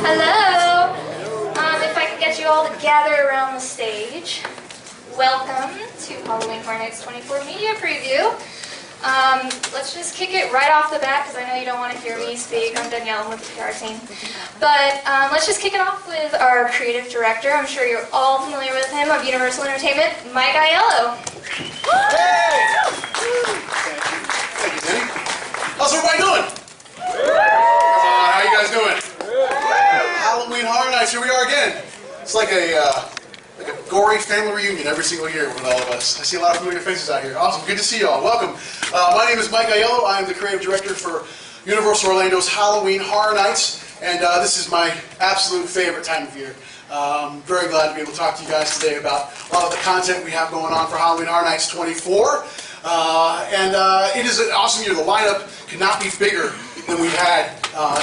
Hello. If I could get you all to gather around the stage. Welcome to Halloween Horror Nights 24 Media Preview. Let's just kick it right off the bat because I know you don't want to hear me speak. I'm done yelling with the PR team. But let's just kick it off with our creative director. I'm sure you're all familiar with him of Universal Entertainment, Mike Aiello. Hey! Thank you, Denny. How's everybody doing? How you guys doing? Halloween Horror Nights, here we are again. It's like a gory family reunion every single year with all of us. I see a lot of familiar faces out here. Awesome, good to see you all. Welcome. My name is Mike Aiello. I am the creative director for Universal Orlando's Halloween Horror Nights, and this is my absolute favorite time of year. I'm very glad to be able to talk to you guys today about a lot of the content we have going on for Halloween Horror Nights 24. It is an awesome year. The lineup could not be bigger than we've had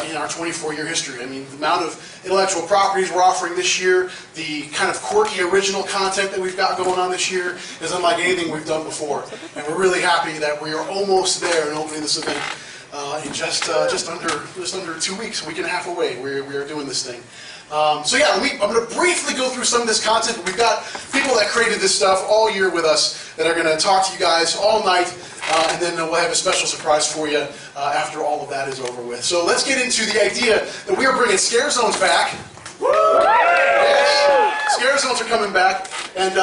in our 24-year history. I mean, the amount of intellectual properties we're offering this year, the kind of quirky original content that we've got going on this year is unlike anything we've done before. And we're really happy that we are almost there in opening this event in just under 2 weeks, a week and a half away. We are doing this thing. So yeah, I'm going to briefly go through some of this content, but we've got people that created this stuff all year with us that are going to talk to you guys all night, and then we'll have a special surprise for you after all of that is over with. So let's get into the idea that we are bringing scare zones back. Woo! Yes, scare zones are coming back, and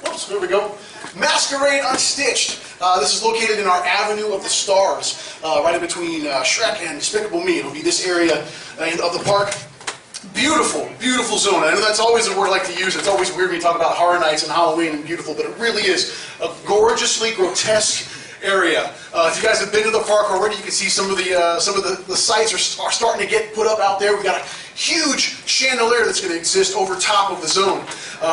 whoops, there we go. Masquerade Unstitched. This is located in our Avenue of the Stars, right in between Shrek and Despicable Me. It'll be this area of the park. Beautiful, beautiful zone. I know that's always a word I like to use. It's always weird when you talk about horror nights and Halloween and beautiful, but it really is a gorgeously grotesque area. If you guys have been to the park already, you can see some of the sites are starting to get put up out there. We've got a huge chandelier that's going to exist over top of the zone.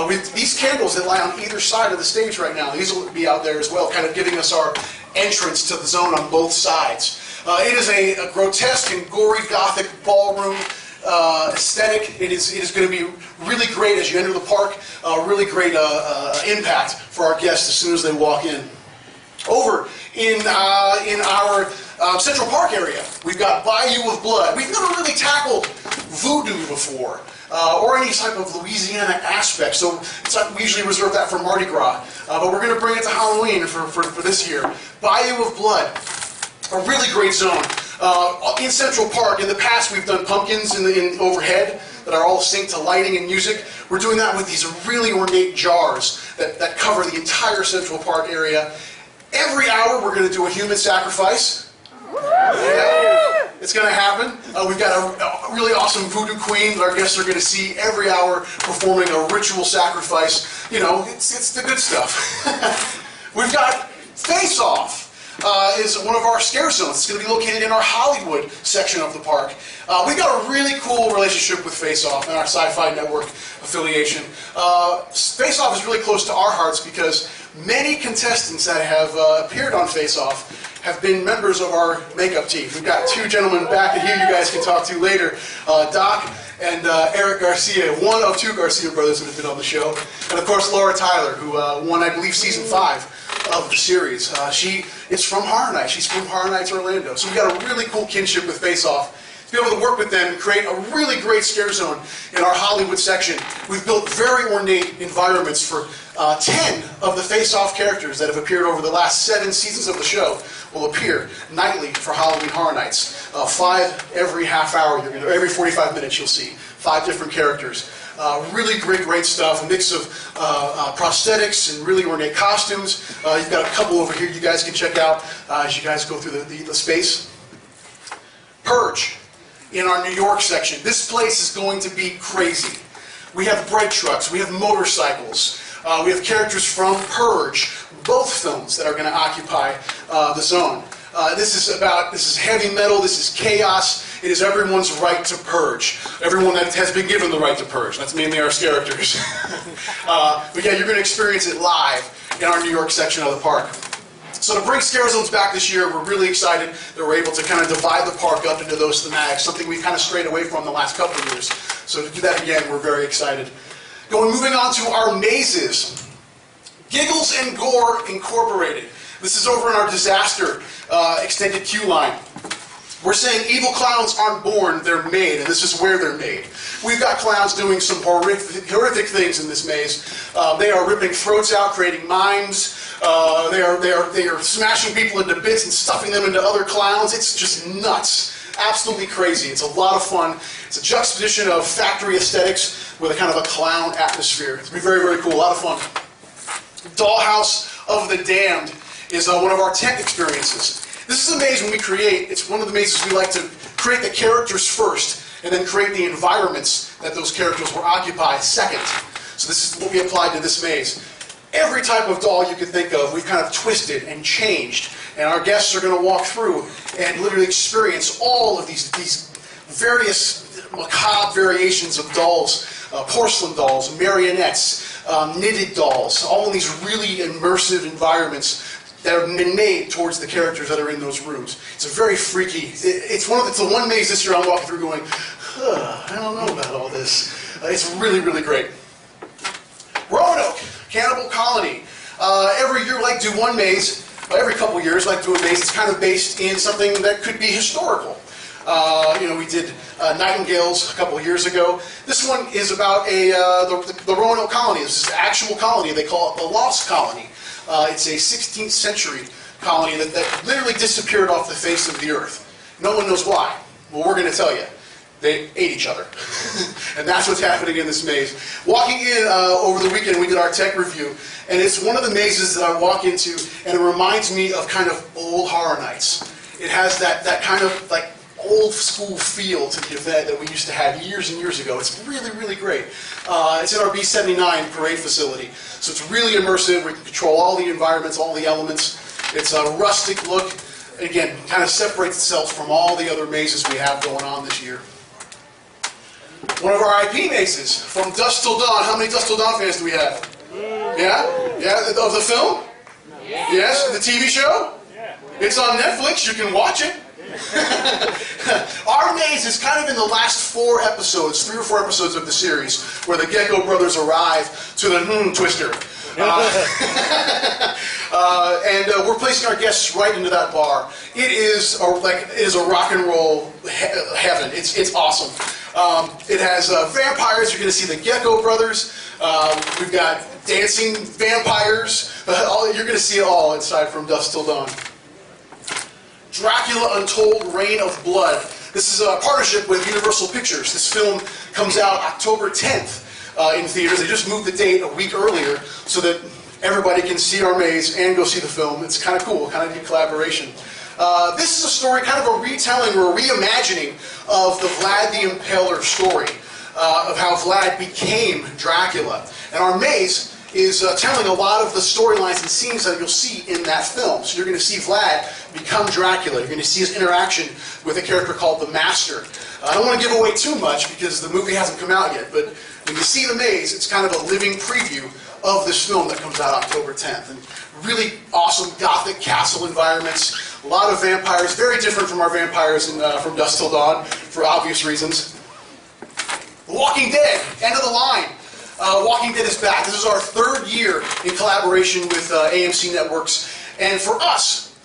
With these candles that lie on either side of the stage right now, these will be out there as well, kind of giving us our entrance to the zone on both sides. It is a grotesque and gory gothic ballroom aesthetic. It is going to be really great as you enter the park. Really great impact for our guests as soon as they walk in. Over in our Central Park area, we've got Bayou of Blood. We've never really tackled Voodoo before, or any type of Louisiana aspect, so we usually reserve that for Mardi Gras. But we're going to bring it to Halloween for this year. Bayou of Blood, a really great zone. In Central Park, in the past we've done pumpkins in overhead that are all synced to lighting and music. We're doing that with these really ornate jars that cover the entire Central Park area. Every hour we're going to do a human sacrifice. Yeah, it's going to happen. We've got a really awesome voodoo queen that our guests are going to see every hour performing a ritual sacrifice. You know, it's the good stuff. We've got Face Off. Is one of our scare zones. It's going to be located in our Hollywood section of the park. We've got a really cool relationship with Face Off and our Sci-Fi Network affiliation. Face Off is really close to our hearts because many contestants that have appeared on Face Off have been members of our makeup team. We've got two gentlemen back here you guys can talk to later, Doc and Eric Garcia, one of two Garcia brothers that have been on the show. And of course Laura Tyler, who won, I believe, season 5 of the series. She is from Horror Nights. She's from Horror Nights Orlando. So we've got a really cool kinship with Face Off. To be able to work with them and create a really great scare zone in our Hollywood section. We've built very ornate environments for 10 of the Face Off characters that have appeared over the last 7 seasons of the show will appear nightly for Halloween Horror Nights. 5 every half hour, every 45 minutes you'll see 5 different characters. Really great stuff, a mix of prosthetics and really ornate costumes. You've got a couple over here you guys can check out as you guys go through the space. Purge in our New York section. This place is going to be crazy. We have bread trucks, we have motorcycles, we have characters from Purge, both films that are going to occupy the zone. This is heavy metal, this is chaos. It is everyone's right to purge. Everyone that has been given the right to purge. That's mainly our characters. But yeah, you're going to experience it live in our New York section of the park. So to bring scare zones back this year, we're really excited that we're able to kind of divide the park up into those thematics, something we've kind of strayed away from the last couple of years. So to do that again, we're very excited. Moving on to our mazes. Giggles and Gore Incorporated. This is over in our disaster extended queue line. We're saying evil clowns aren't born, they're made, and this is where they're made. We've got clowns doing some horrific things in this maze. They are ripping throats out, creating mimes. They are smashing people into bits and stuffing them into other clowns. It's just nuts. Absolutely crazy. It's a lot of fun. It's a juxtaposition of factory aesthetics with a kind of a clown atmosphere. It's going to be very, very cool. A lot of fun. Dollhouse of the Damned is one of our tent experiences. This is a maze when we create. It's one of the mazes we like to create the characters first and then create the environments that those characters will occupy second. So this is what we applied to this maze. Every type of doll you could think of, we've kind of twisted and changed. And our guests are going to walk through and literally experience all of these various macabre variations of dolls, porcelain dolls, marionettes, knitted dolls, all in these really immersive environments that have been made towards the characters that are in those rooms. It's a very freaky, it's the one maze this year I'm walking through going, I don't know about all this. It's really, really great. Roanoke, Cannibal Colony. Every year we like to do one maze. Every couple years we like to do a maze that's kind of based in something that could be historical. We did Nightingales a couple of years ago. This one is about the Roanoke colony. This is an actual colony. They call it the Lost Colony. It's a 16th century colony that literally disappeared off the face of the earth. No one knows why. Well, we're going to tell you. They ate each other. And that's what's happening in this maze. Walking in over the weekend, we did our tech review, and it's one of the mazes that I walk into, and it reminds me of kind of old horror nights. It has that kind of like old school feel to the event that we used to have years and years ago. It's really, really great. It's in our B79 parade facility. So it's really immersive. We can control all the environments, all the elements. It's a rustic look. Again, kind of separates itself from all the other mazes we have going on this year. One of our IP mazes from Dusk Till Dawn. How many Dusk Till Dawn fans do we have? Yeah? Yeah? Of the film? Yes? The TV show? It's on Netflix. You can watch it. Our maze is kind of in the last 3 or 4 episodes of the series, where the Gecko brothers arrive to the Twister. And we're placing our guests right into that bar. It is a rock and roll heaven. It's awesome. It has vampires. You're going to see the Gecko brothers. We've got dancing vampires. You're going to see it all inside from Dusk Till Dawn. Dracula Untold, Reign of Blood. This is a partnership with Universal Pictures. This film comes out October 10th in theaters. They just moved the date a week earlier so that everybody can see our maze and go see the film. It's kind of cool, kind of neat collaboration. This is a story, kind of a retelling or a reimagining of the Vlad the Impaler story, of how Vlad became Dracula. And our maze is telling a lot of the storylines and scenes that you'll see in that film. So you're going to see Vlad become Dracula. You're going to see his interaction with a character called the Master. I don't want to give away too much because the movie hasn't come out yet, but when you see the maze, it's kind of a living preview of this film that comes out October 10th. And really awesome gothic castle environments, a lot of vampires, very different from our vampires from Dusk Till Dawn for obvious reasons. The Walking Dead, end of the line. Walking Dead is back. This is our 3rd year in collaboration with AMC Networks. And for us,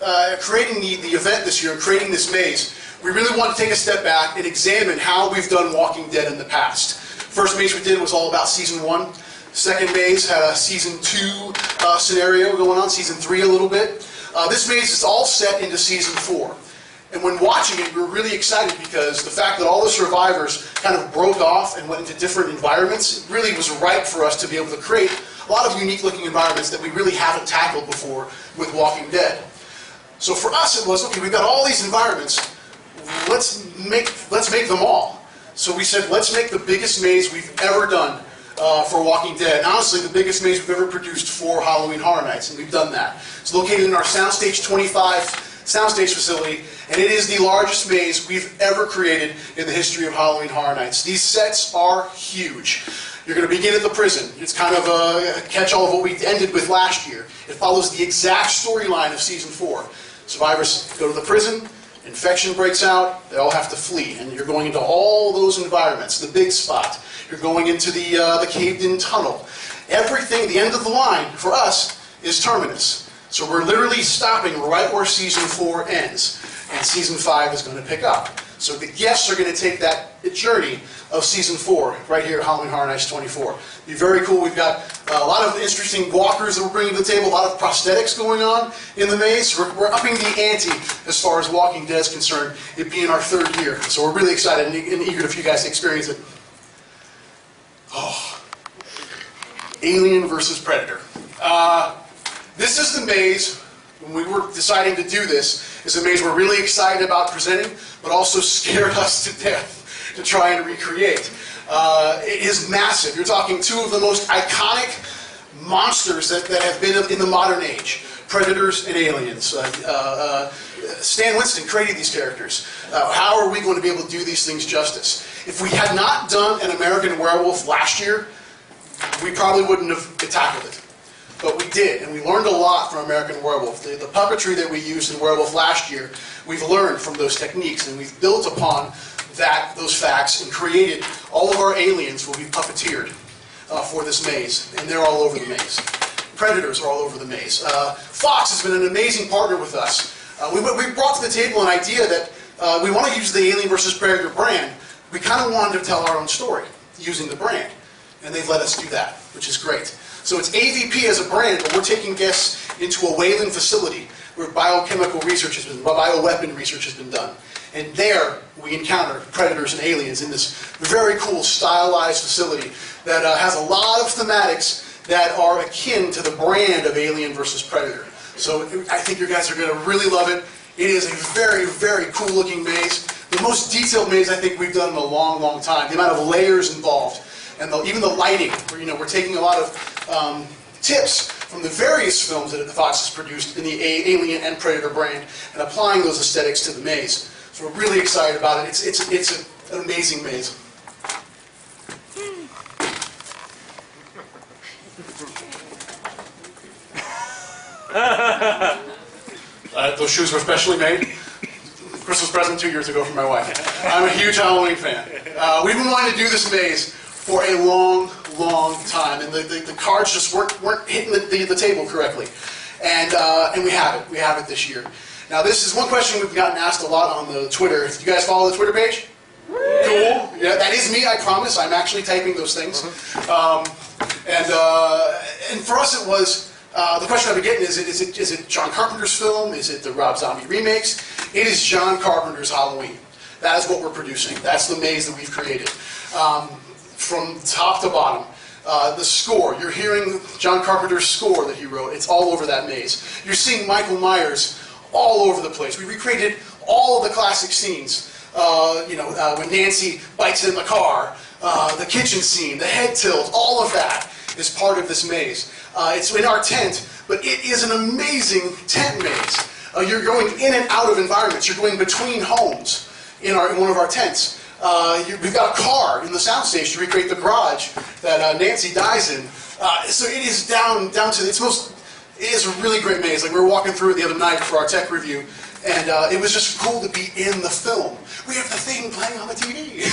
creating the event this year and creating this maze, we really want to take a step back and examine how we've done Walking Dead in the past. First maze we did was all about Season 1. Second maze had a Season 2 scenario going on, Season 3 a little bit. This maze is all set into Season 4. And when watching it, we were really excited because the fact that all the survivors kind of broke off and went into different environments, it really was right for us to be able to create a lot of unique looking environments that we really haven't tackled before with Walking Dead. So for us it was, okay, we've got all these environments, let's make them all. So we said, let's make the biggest maze we've ever done for Walking Dead. And honestly, the biggest maze we've ever produced for Halloween Horror Nights, and we've done that. It's located in our Soundstage 25 soundstage facility, and it is the largest maze we've ever created in the history of Halloween Horror Nights. These sets are huge. You're going to begin at the prison. It's kind of a catch-all of what we ended with last year. It follows the exact storyline of Season 4. Survivors go to the prison, infection breaks out, they all have to flee, and you're going into all those environments. The big spot. You're going into the caved-in tunnel. Everything, the end of the line, for us, is Terminus. So we're literally stopping right where Season 4 ends. and Season 5 is going to pick up. So the guests are going to take that journey of Season 4 right here at Halloween Horror Nights 24. Be very cool. We've got a lot of interesting walkers that we're bringing to the table, a lot of prosthetics going on in the maze. We're upping the ante as far as Walking Dead is concerned, it being our 3rd year. So we're really excited and eager for you guys to experience it. Oh, Alien versus Predator. This is the maze, when we were deciding to do this, is a maze we're really excited about presenting, but also scared us to death to try and recreate. It is massive. You're talking 2 of the most iconic monsters that have been in the modern age. Predators and aliens. Stan Winston created these characters. How are we going to be able to do these things justice? If we had not done an American Werewolf last year, we probably wouldn't have tackled it. But we did, and we learned a lot from American Werewolf. The puppetry that we used in Werewolf last year, we've learned from those techniques, and we've built upon those facts and created all of our aliens will be puppeteered for this maze, and they're all over the maze. Predators are all over the maze. Fox has been an amazing partner with us. We brought to the table an idea that we want to use the Alien vs. Predator brand. We kind of wanted to tell our own story using the brand, and they've let us do that, which is great. So it's AVP as a brand, but we're taking guests into a whaling facility where biochemical research has been, bioweapon research has been done. And there we encounter predators and aliens in this very cool stylized facility that has a lot of thematics that are akin to the brand of Alien versus Predator. So I think you guys are going to really love it. It is a very, very cool looking maze. The most detailed maze I think we've done in a long, long time. The amount of layers involved. And even the lighting, we're taking a lot of tips from the various films that Fox has produced in the Alien and Predator brand and applying those aesthetics to the maze. So we're really excited about it. It's an amazing maze. Those shoes were specially made. Christmas present 2 years ago from my wife. I'm a huge Halloween fan. We've been wanting to do this maze for a long, long time, and the cards just weren't hitting the table correctly. And we have it. We have it this year. Now, this is one question we've gotten asked a lot on the Twitter. Do you guys follow the Twitter page? Cool. Yeah, that is me, I promise. I'm actually typing those things. And for us it was, the question I've been getting is it John Carpenter's film? Is it the Rob Zombie remakes? It is John Carpenter's Halloween. That is what we're producing. That's the maze that we've created. From top to bottom. The score, you're hearing John Carpenter's score that he wrote. It's all over that maze. You're seeing Michael Myers all over the place. We recreated all of the classic scenes. When Nancy bites in the car, the kitchen scene, the head tilt, all of that is part of this maze. It's in our tent, but it is an amazing tent maze. You're going in and out of environments. You're going between homes in one of our tents. We've got a car in the soundstage to recreate the garage that Nancy dies in. So it is down to its most. It is a really great maze. Like we were walking through it the other night for our tech review, and it was just cool to be in the film. We have the thing playing on the TV.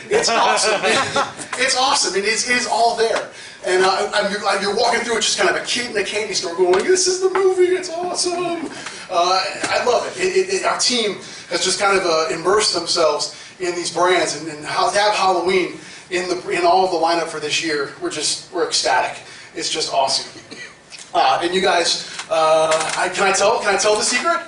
It's awesome. It's awesome. It is all there. And you're walking through it just kind of a kid in a candy store going, "This is the movie. It's awesome." I love it. Our team has just kind of immersed themselves in these brands, and to have Halloween in all of the lineup for this year, we're ecstatic. It's just awesome. And you guys, can I tell the secret?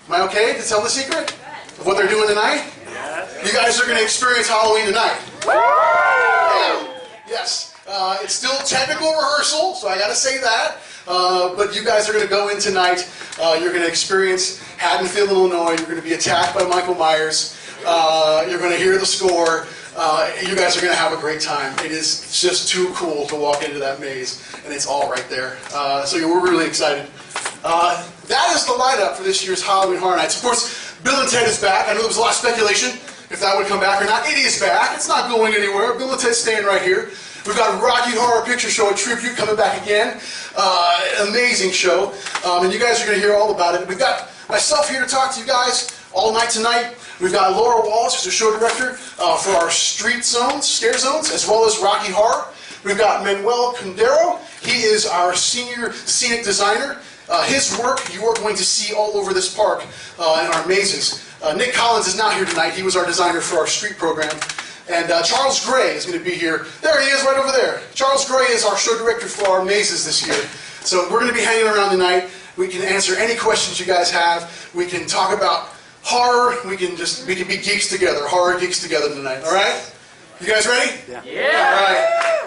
Am I okay to tell the secret of what they're doing tonight? Yes. You guys are going to experience Halloween tonight. Yeah. Yes. It's still technical rehearsal, so I got to say that. But you guys are going to go in tonight. You're going to experience Haddonfield, Illinois. You're going to be attacked by Michael Myers. You're going to hear the score. You guys are going to have a great time. It is just too cool to walk into that maze, and it's all right there. So we're really excited. That is the lineup for this year's Halloween Horror Nights. Of course, Bill and Ted is back. I know there was a lot of speculation if that would come back or not. It is back. It's not going anywhere. Bill and Ted's staying right here. We've got a Rocky Horror Picture Show, a tribute coming back again. Amazing show. And you guys are going to hear all about it. We've got myself here to talk to you guys all night tonight. We've got Laura Walsh, who's a show director for our street zones, scare zones, as well as Rocky Horror. We've got Manuel Condero. He is our senior scenic designer. His work you are going to see all over this park in our mazes. Nick Collins is not here tonight. He was our designer for our street program. And Charles Gray is going to be here. There he is, right over there. Charles Gray is our show director for our mazes this year. So we're going to be hanging around tonight. We can answer any questions you guys have. We can talk about horror. We can be geeks together, horror geeks together tonight. All right? You guys ready? Yeah. All right.